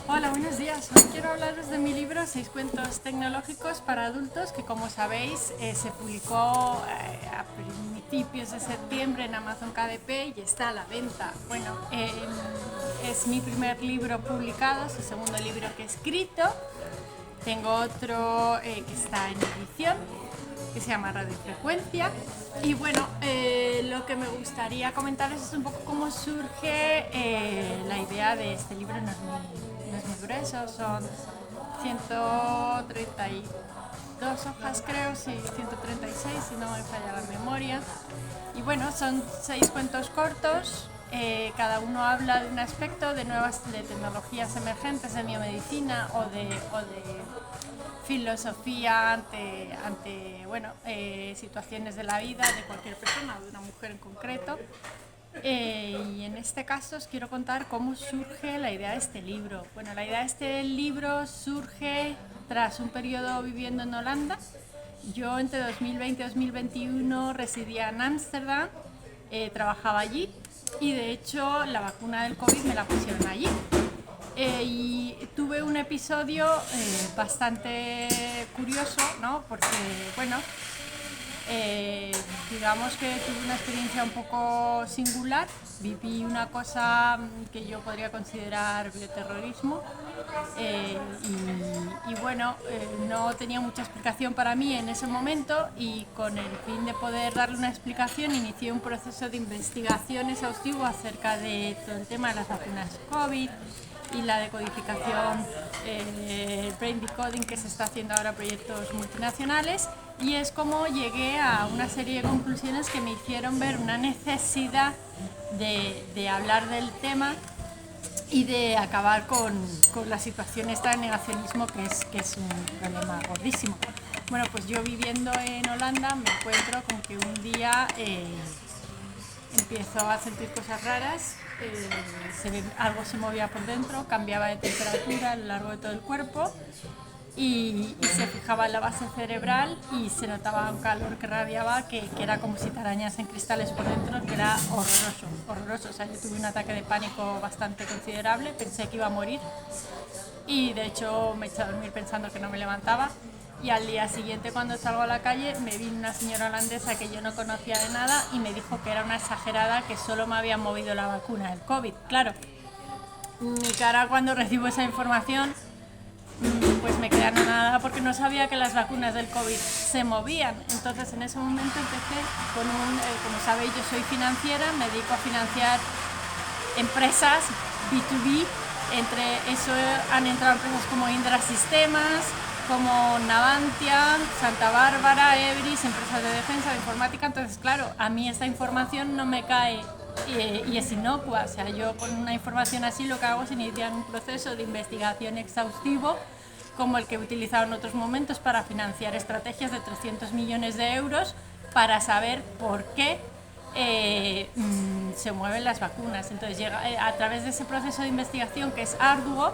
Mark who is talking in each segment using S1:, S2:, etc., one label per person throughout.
S1: Hola, buenos días. Hoy quiero hablaros de mi libro 6 cuentos tecnológicos para adultos que, como sabéis, se publicó a principios de septiembre en Amazon KDP y está a la venta. Bueno, es mi primer libro publicado, es el segundo libro que he escrito. Tengo otro que está en edición, que se llama Radiofrecuencia. Y bueno, lo que me gustaría comentaros es un poco cómo surge la idea de este libro. No es muy grueso, son 132 hojas creo, sí, 136 si no me falla la memoria. Y bueno, son 6 cuentos cortos, cada uno habla de un aspecto de tecnologías emergentes de biomedicina o de filosofía ante situaciones de la vida de cualquier persona o de una mujer en concreto. Y en este caso os quiero contar cómo surge la idea de este libro. Bueno, la idea de este libro surge tras un periodo viviendo en Holanda. Yo entre 2020 y 2021 residía en Ámsterdam, trabajaba allí y de hecho la vacuna del COVID me la pusieron allí. Y tuve un episodio bastante curioso, ¿no? Porque, bueno, digamos que tuve una experiencia un poco singular. Viví una cosa que yo podría considerar bioterrorismo y bueno, no tenía mucha explicación para mí en ese momento y con el fin de poder darle una explicación inicié un proceso de investigación exhaustivo acerca de todo el tema de las vacunas COVID y la decodificación, el brain decoding que se está haciendo ahora, proyectos multinacionales, y es como llegué a una serie de conclusiones que me hicieron ver una necesidad de hablar del tema y de acabar con la situación esta de negacionismo que es un problema gordísimo. Bueno, pues yo viviendo en Holanda me encuentro con que un día empiezo a sentir cosas raras, algo se movía por dentro, cambiaba de temperatura a lo largo de todo el cuerpo y se fijaba en la base cerebral y se notaba un calor que rabiaba, que era como si te arañasen cristales por dentro, que era horroroso, horroroso. O sea, yo tuve un ataque de pánico bastante considerable, pensé que iba a morir y de hecho me eché a dormir pensando que no me levantaba. Y al día siguiente, cuando salgo a la calle, me vino una señora holandesa que yo no conocía de nada y me dijo que era una exagerada, que solo me había movido la vacuna del COVID. Claro, mi cara cuando recibo esa información pues me quedé anonadada porque no sabía que las vacunas del COVID se movían. Entonces en ese momento empecé con como sabéis yo soy financiera, me dedico a financiar empresas B2B, entre eso han entrado empresas como Indra Sistemas, como Navantia, Santa Bárbara, Ebris, empresas de defensa, de informática. Entonces claro, a mí esta información no me cae y es inocua. O sea, yo con una información así lo que hago es iniciar un proceso de investigación exhaustivo como el que he utilizado en otros momentos para financiar estrategias de 300 millones de euros para saber por qué se mueven las vacunas. Entonces, a través de ese proceso de investigación que es arduo,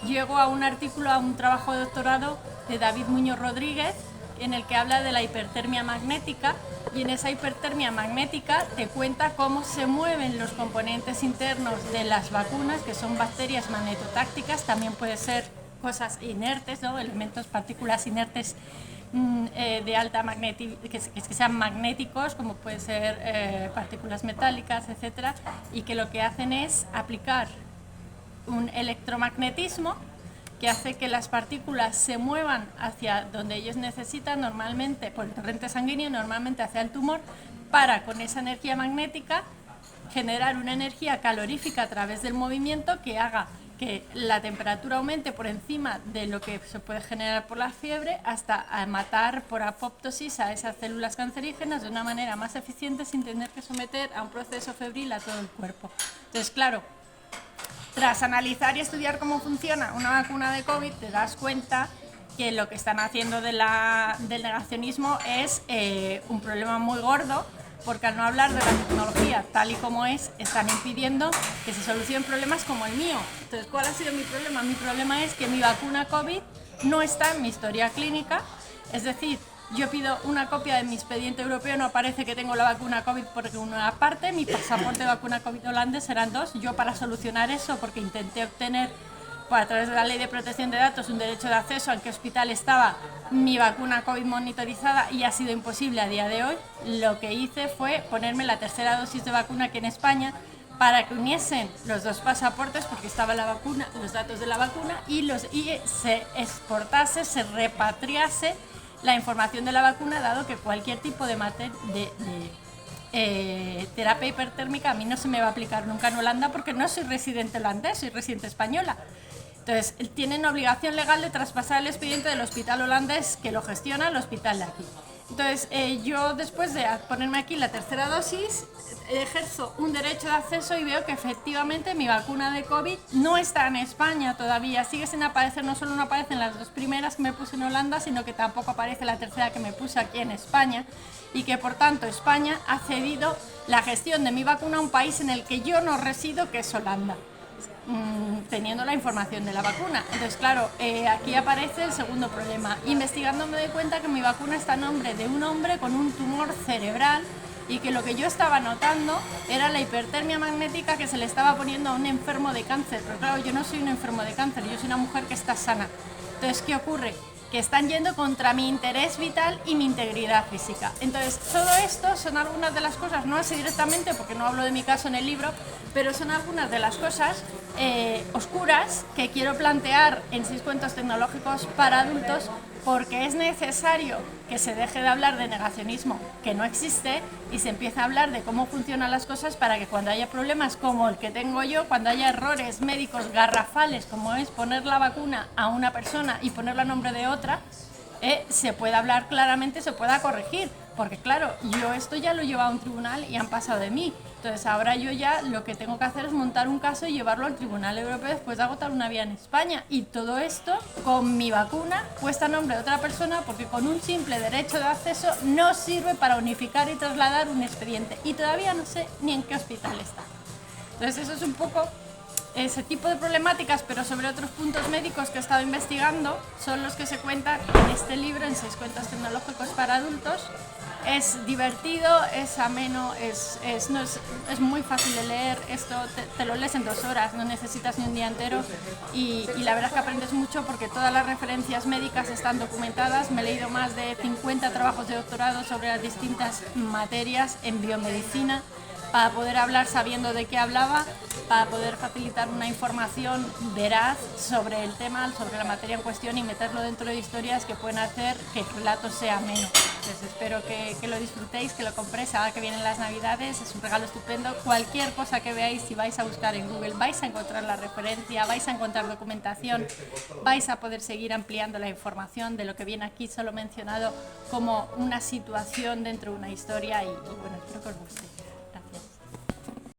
S1: llego a un artículo, a un trabajo de doctorado de David Muñoz Rodríguez, en el que habla de la hipertermia magnética, y en esa hipertermia magnética te cuenta cómo se mueven los componentes internos de las vacunas, que son bacterias magnetotácticas, también puede ser cosas inertes, ¿no? Elementos, partículas inertes de alta magnética, que sean magnéticos, como pueden ser partículas metálicas, etcétera, y que lo que hacen es aplicar un electromagnetismo que hace que las partículas se muevan hacia donde ellos necesitan, normalmente por el torrente sanguíneo, normalmente hacia el tumor, para con esa energía magnética generar una energía calorífica a través del movimiento que haga que la temperatura aumente por encima de lo que se puede generar por la fiebre, hasta matar por apoptosis a esas células cancerígenas de una manera más eficiente sin tener que someter a un proceso febril a todo el cuerpo. Entonces, claro, tras analizar y estudiar cómo funciona una vacuna de COVID, te das cuenta que lo que están haciendo del negacionismo es un problema muy gordo, porque al no hablar de la tecnología tal y como es, están impidiendo que se solucionen problemas como el mío. Entonces, ¿cuál ha sido mi problema? Mi problema es que mi vacuna COVID no está en mi historia clínica, es decir, yo pido una copia de mi expediente europeo, no aparece que tengo la vacuna COVID porque una parte, mi pasaporte de vacuna COVID holandés eran 2. Yo, para solucionar eso, porque intenté obtener pues a través de la Ley de Protección de Datos, un derecho de acceso a en qué hospital estaba mi vacuna COVID monitorizada, y ha sido imposible a día de hoy. Lo que hice fue ponerme la tercera dosis de vacuna aquí en España para que uniesen los dos pasaportes, porque estaba la vacuna, los datos de la vacuna, y se exportase, se repatriase la información de la vacuna, dado que cualquier tipo de terapia hipertérmica a mí no se me va a aplicar nunca en Holanda, porque no soy residente holandés, soy residente española. Entonces, tienen obligación legal de traspasar el expediente del hospital holandés que lo gestiona al hospital de aquí. Entonces, yo después de ponerme aquí la tercera dosis, ejerzo un derecho de acceso y veo que efectivamente mi vacuna de COVID no está en España todavía, sigue sin aparecer, no solo no aparecen las dos primeras que me puse en Holanda, sino que tampoco aparece la tercera que me puse aquí en España, y que por tanto España ha cedido la gestión de mi vacuna a un país en el que yo no resido, que es Holanda, teniendo la información de la vacuna. Entonces, claro, aquí aparece el segundo problema. Investigando me doy cuenta que mi vacuna está a nombre de un hombre con un tumor cerebral, y que lo que yo estaba notando era la hipertermia magnética que se le estaba poniendo a un enfermo de cáncer. Pero claro, yo no soy un enfermo de cáncer, yo soy una mujer que está sana. Entonces, ¿qué ocurre? Que están yendo contra mi interés vital y mi integridad física. Entonces, todo esto son algunas de las cosas, no así directamente porque no hablo de mi caso en el libro, pero son algunas de las cosas oscuras que quiero plantear en 6 cuentos tecnológicos para adultos, porque es necesario que se deje de hablar de negacionismo, que no existe, y se empiece a hablar de cómo funcionan las cosas, para que cuando haya problemas como el que tengo yo, cuando haya errores médicos garrafales, como es poner la vacuna a una persona y ponerla a nombre de otra, se pueda hablar claramente, se pueda corregir, porque claro, yo esto ya lo he llevado a un tribunal y han pasado de mí. Entonces ahora yo ya lo que tengo que hacer es montar un caso y llevarlo al Tribunal Europeo después de agotar una vía en España, y todo esto con mi vacuna puesta a nombre de otra persona, porque con un simple derecho de acceso no sirve para unificar y trasladar un expediente, y todavía no sé ni en qué hospital está. Entonces eso es un poco ese tipo de problemáticas, pero sobre otros puntos médicos que he estado investigando, son los que se cuentan en este libro, en 6 cuentos tecnológicos para adultos. Es divertido, es ameno, es muy fácil de leer. Esto te lo lees en 2 horas, no necesitas ni un día entero, y la verdad es que aprendes mucho, porque todas las referencias médicas están documentadas. Me he leído más de 50 trabajos de doctorado sobre las distintas materias en biomedicina, para poder hablar sabiendo de qué hablaba, para poder facilitar una información veraz sobre el tema, sobre la materia en cuestión, y meterlo dentro de historias que pueden hacer que el relato sea ameno. Entonces espero que lo disfrutéis, que lo compréis ahora que vienen las Navidades, es un regalo estupendo. Cualquier cosa que veáis, si vais a buscar en Google, vais a encontrar la referencia, vais a encontrar documentación, vais a poder seguir ampliando la información de lo que viene aquí, solo mencionado como una situación dentro de una historia, y bueno, espero que os guste.